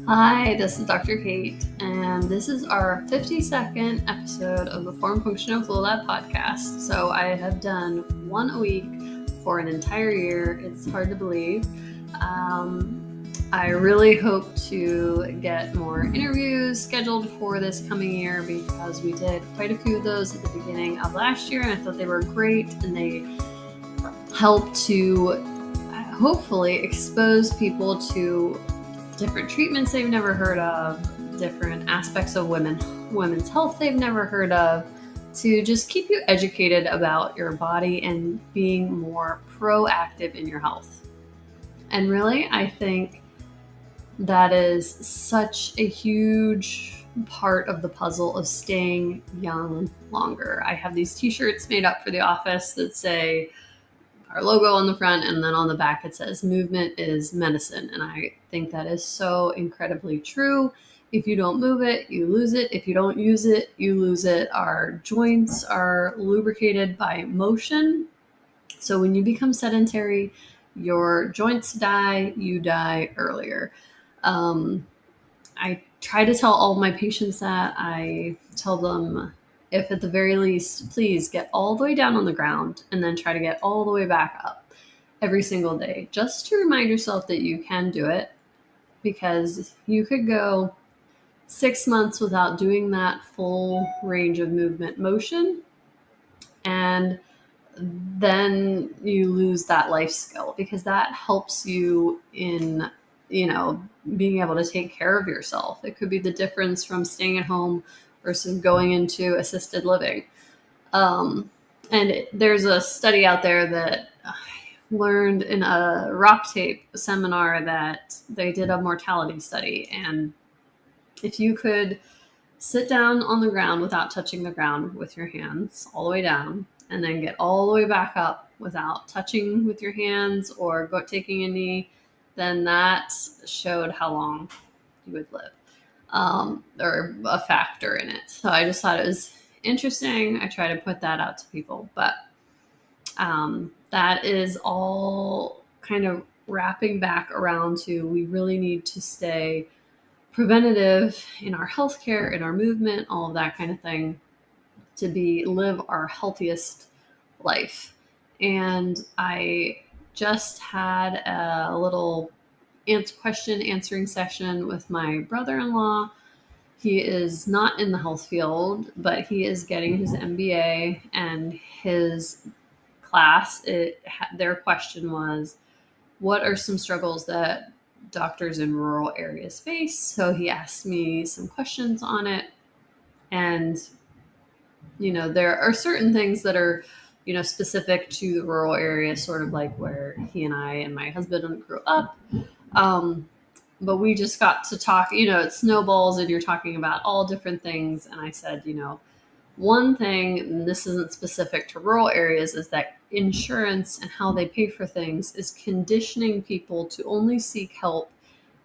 Hi, this is Dr. Kate, and this is our 52nd episode of the Form, Function, and Flow Lab podcast. So I have done one a week for an entire year. It's hard to believe. I really hope to get more interviews scheduled for this coming year because we did quite a few of those at the beginning of last year, and I thought they were great, and they helped to hopefully expose people to different treatments they've never heard of, different aspects of women's health they've never heard of, to just keep you educated about your body and being more proactive in your health. And really, I think that is such a huge part of the puzzle of staying young longer. I have these t-shirts made up for the office that say our logo on the front, and then on the back it says movement is medicine. And I think that is so incredibly true. If you don't move it, you lose it. If you don't use it, you lose it. Our joints are lubricated by motion. So when you become sedentary, your joints die, you die earlier. I try to tell all my patients that. I tell them, if at the very least, please get all the way down on the ground and then try to get all the way back up every single day, just to remind yourself that you can do it, because you could go 6 months without doing that full range of movement motion, and then you lose that life skill, because that helps you in being able to take care of yourself. It could be the difference from staying at home versus going into assisted living. And there's a study out there that I learned in a rock tape seminar, that they did a mortality study. And if you could sit down on the ground without touching the ground with your hands all the way down, and then get all the way back up without touching with your hands or taking a knee, then that showed how long you would live, or a factor in it. So I just thought it was interesting. I try to put that out to people, but that is all kind of wrapping back around to, we really need to stay preventative in our healthcare, in our movement, all of that kind of thing, to live our healthiest life. And I just had a little question answering session with my brother-in-law. He is not in the health field, but he is getting his MBA, and his class, their question was, what are some struggles that doctors in rural areas face? So he asked me some questions on it. And, there are certain things that are, specific to the rural area, sort of like where he and I and my husband grew up. But we just got to talk, it snowballs, and you're talking about all different things. And I said, one thing, and this isn't specific to rural areas, is that insurance and how they pay for things is conditioning people to only seek help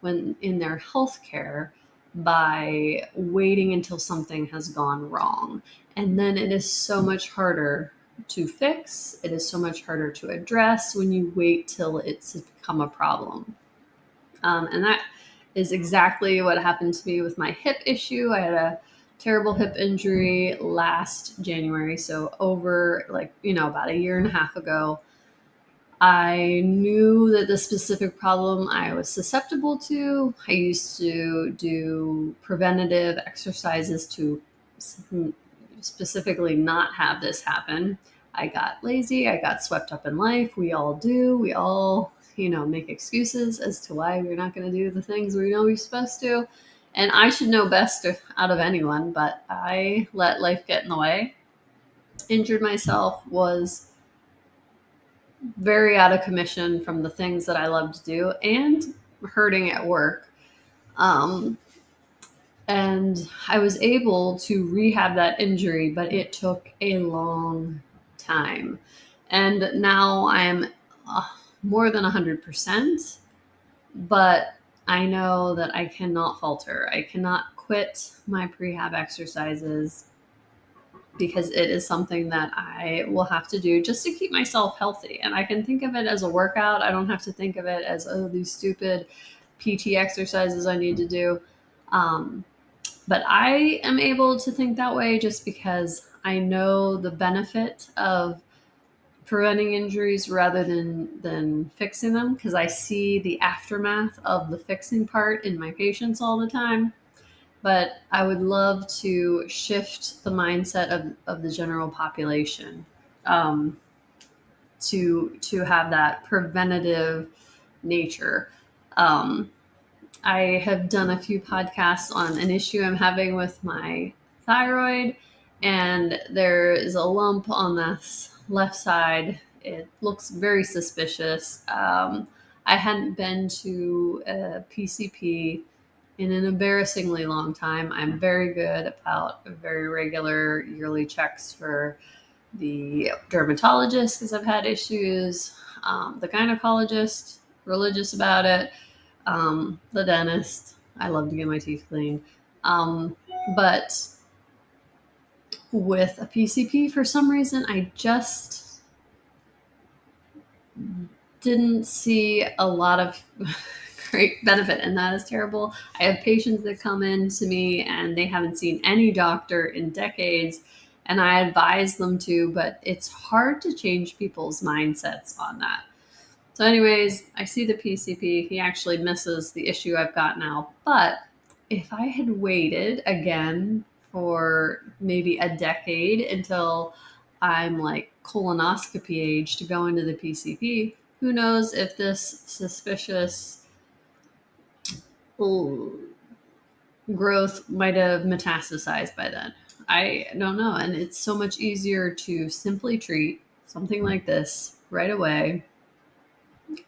when in their health care by waiting until something has gone wrong. And then it is so much harder to fix. It is so much harder to address when you wait till it's become a problem. And that is exactly what happened to me with my hip issue. I had a terrible hip injury last January. So over about a year and a half ago, I knew that the specific problem I was susceptible to. I used to do preventative exercises to specifically not have this happen. I got lazy. I got swept up in life. We all do. We all, make excuses as to why we're not going to do the things we know we're supposed to. And I should know best out of anyone, but I let life get in the way. Injured myself, was very out of commission from the things that I love to do, and hurting at work. And I was able to rehab that injury, but it took a long time. And now I'm more than 100%, but I know that I cannot falter. I cannot quit my prehab exercises, because it is something that I will have to do just to keep myself healthy. And I can think of it as a workout. I don't have to think of it as, oh, these stupid PT exercises I need to do. But I am able to think that way just because I know the benefit of preventing injuries rather than fixing them, because I see the aftermath of the fixing part in my patients all the time. But I would love to shift the mindset of the general population, um, to have that preventative nature. Um, I have done a few podcasts on an issue I'm having with my thyroid, and there is a lump on this left side. It looks very suspicious. I hadn't been to a PCP in an embarrassingly long time. I'm very good about very regular yearly checks for the dermatologist because I've had issues, the gynecologist, religious about it, the dentist. I love to get my teeth cleaned. But with a PCP, for some reason, I just didn't see a lot of great benefit, and that is terrible. I have patients that come in to me and they haven't seen any doctor in decades, and I advise them to, but it's hard to change people's mindsets on that. So, anyways, I see the PCP. He actually misses the issue I've got now. But if I had waited again for maybe a decade until I'm like colonoscopy age to go into the PCP, who knows if this suspicious growth might have metastasized by then. I don't know. And it's so much easier to simply treat something like this right away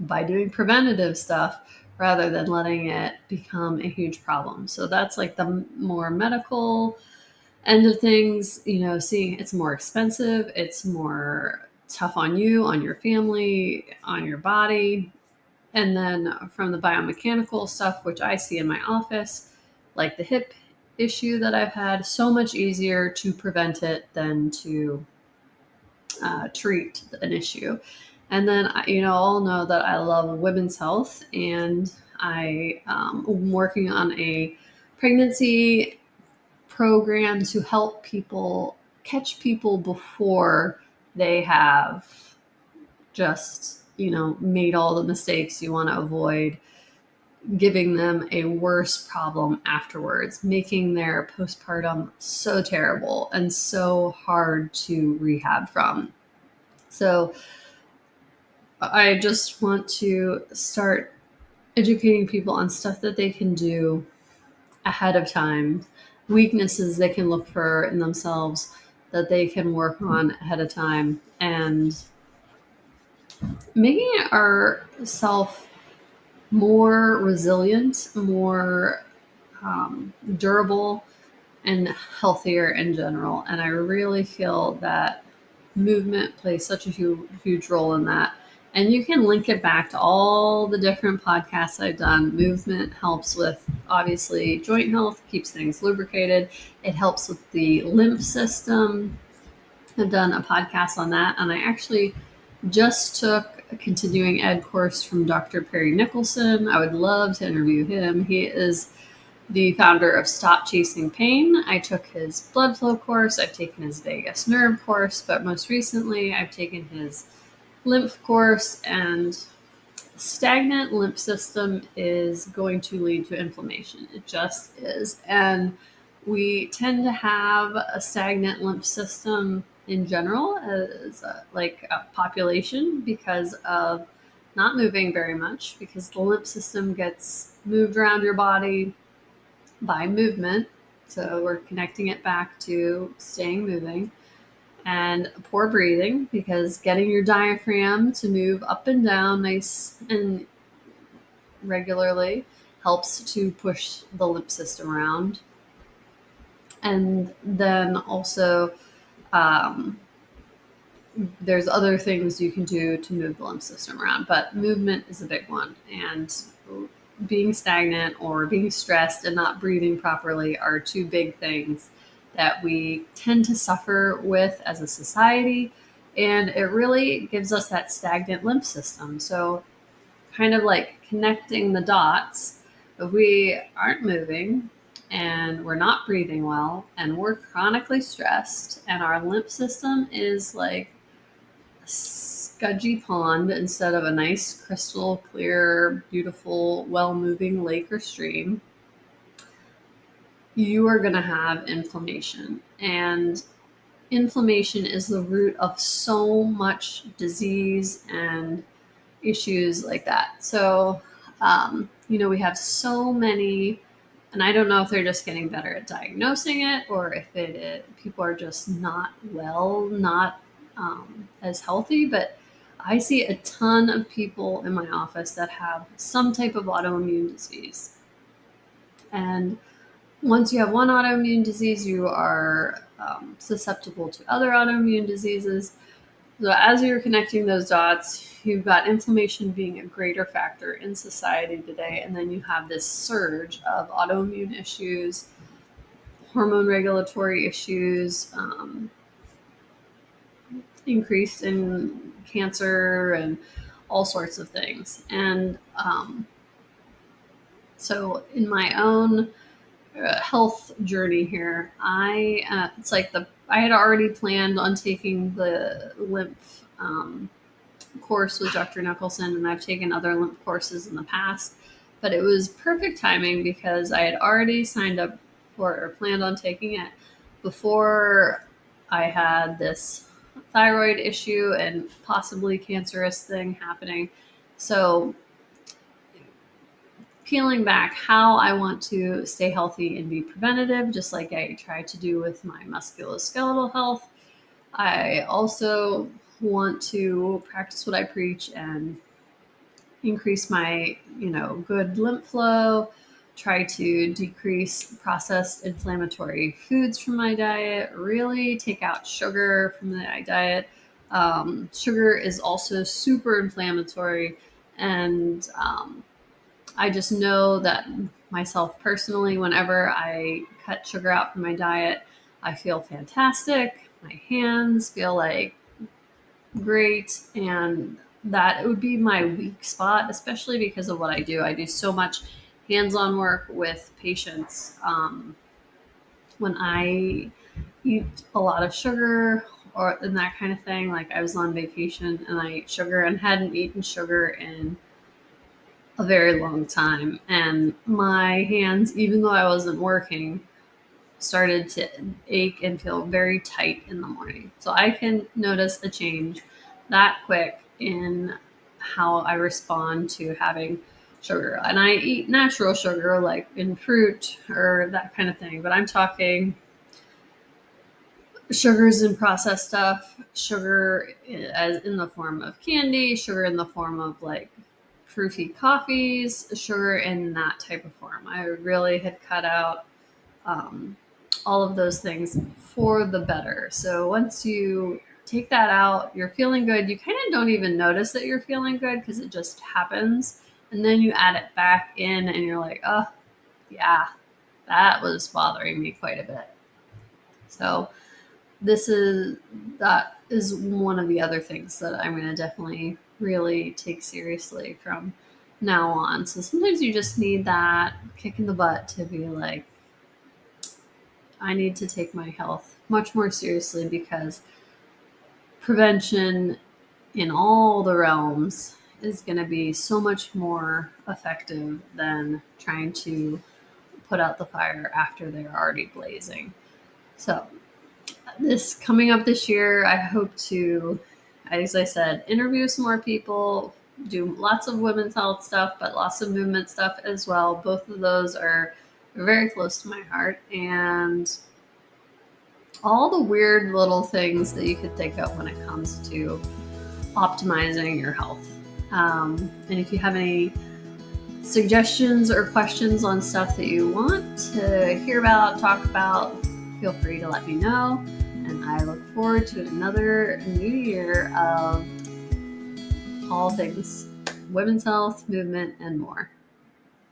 by doing preventative stuff rather than letting it become a huge problem. So that's like the more medical end of things, seeing it's more expensive, it's more tough on you, on your family, on your body. And then from the biomechanical stuff, which I see in my office, like the hip issue that I've had, so much easier to prevent it than to treat an issue. And then, all know that I love women's health, and I am working on a pregnancy program to help people catch people before they have just, made all the mistakes you want to avoid, giving them a worse problem afterwards, making their postpartum so terrible and so hard to rehab from. So I just want to start educating people on stuff that they can do ahead of time, weaknesses they can look for in themselves that they can work on ahead of time, and making ourself more resilient, more durable, and healthier in general. And I really feel that movement plays such a huge role in that. And you can link it back to all the different podcasts I've done. Movement helps with, obviously, joint health, keeps things lubricated. It helps with the lymph system. I've done a podcast on that. And I actually just took a continuing ed course from Dr. Perry Nicholson. I would love to interview him. He is the founder of Stop Chasing Pain. I took his blood flow course. I've taken his vagus nerve course, but most recently I've taken his lymph course. And stagnant lymph system is going to lead to inflammation. It just is. And we tend to have a stagnant lymph system in general as a population because of not moving very much, because the lymph system gets moved around your body by movement. So we're connecting it back to staying moving. And poor breathing, because getting your diaphragm to move up and down nice and regularly helps to push the lymph system around. And then also, there's other things you can do to move the lymph system around, but movement is a big one. And being stagnant or being stressed and not breathing properly are two big things that we tend to suffer with as a society. And it really gives us that stagnant lymph system. So kind of like connecting the dots If we aren't moving and we're not breathing well and we're chronically stressed and our lymph system is like a scudgy pond instead of a nice crystal clear, beautiful, well moving lake or stream, you are going to have inflammation. And inflammation is the root of so much disease and issues like that. So, we have so many, and I don't know if they're just getting better at diagnosing it or if people are just not well, not as healthy. But I see a ton of people in my office that have some type of autoimmune disease. And once you have one autoimmune disease, you are susceptible to other autoimmune diseases. So as you're connecting those dots, you've got inflammation being a greater factor in society today, and then you have this surge of autoimmune issues, hormone regulatory issues, increase in cancer, and all sorts of things. And so in my own health journey here, it's like I had already planned on taking the lymph course with Dr. Nicholson, and I've taken other lymph courses in the past, but it was perfect timing because I had already signed up for or planned on taking it before I had this thyroid issue and possibly cancerous thing happening. So peeling back how I want to stay healthy and be preventative, just like I try to do with my musculoskeletal health. I also want to practice what I preach and increase my, good lymph flow, try to decrease processed inflammatory foods from my diet, really take out sugar from the diet. Sugar is also super inflammatory, and I just know that myself personally, whenever I cut sugar out from my diet, I feel fantastic. My hands feel like great, and that it would be my weak spot, especially because of what I do. I do so much hands-on work with patients. When I eat a lot of sugar and that kind of thing, like I was on vacation and I ate sugar and hadn't eaten sugar in a very long time, and my hands, even though I wasn't working, started to ache and feel very tight in the morning. So I can notice a change that quick in how I respond to having sugar. And I eat natural sugar, like in fruit or that kind of thing, but I'm talking sugars in processed stuff, sugar as in the form of candy, sugar in the form of like fruity coffees, sugar in that type of form. I really had cut out all of those things for the better. So once you take that out, you're feeling good. You kind of don't even notice that you're feeling good because it just happens. And then you add it back in and you're like, oh, yeah, that was bothering me quite a bit. So that is one of the other things that I'm going to definitely really take seriously from now on. So sometimes you just need that kick in the butt to be like, I need to take my health much more seriously, because prevention in all the realms is going to be so much more effective than trying to put out the fire after they're already blazing. So this coming up this year, I hope to, as I said, interview some more people, do lots of women's health stuff, but lots of movement stuff as well. Both of those are very close to my heart, and all the weird little things that you could think of when it comes to optimizing your health. And if you have any suggestions or questions on stuff that you want to hear about, talk about, feel free to let me know. And I look forward to another new year of all things women's health, movement, and more.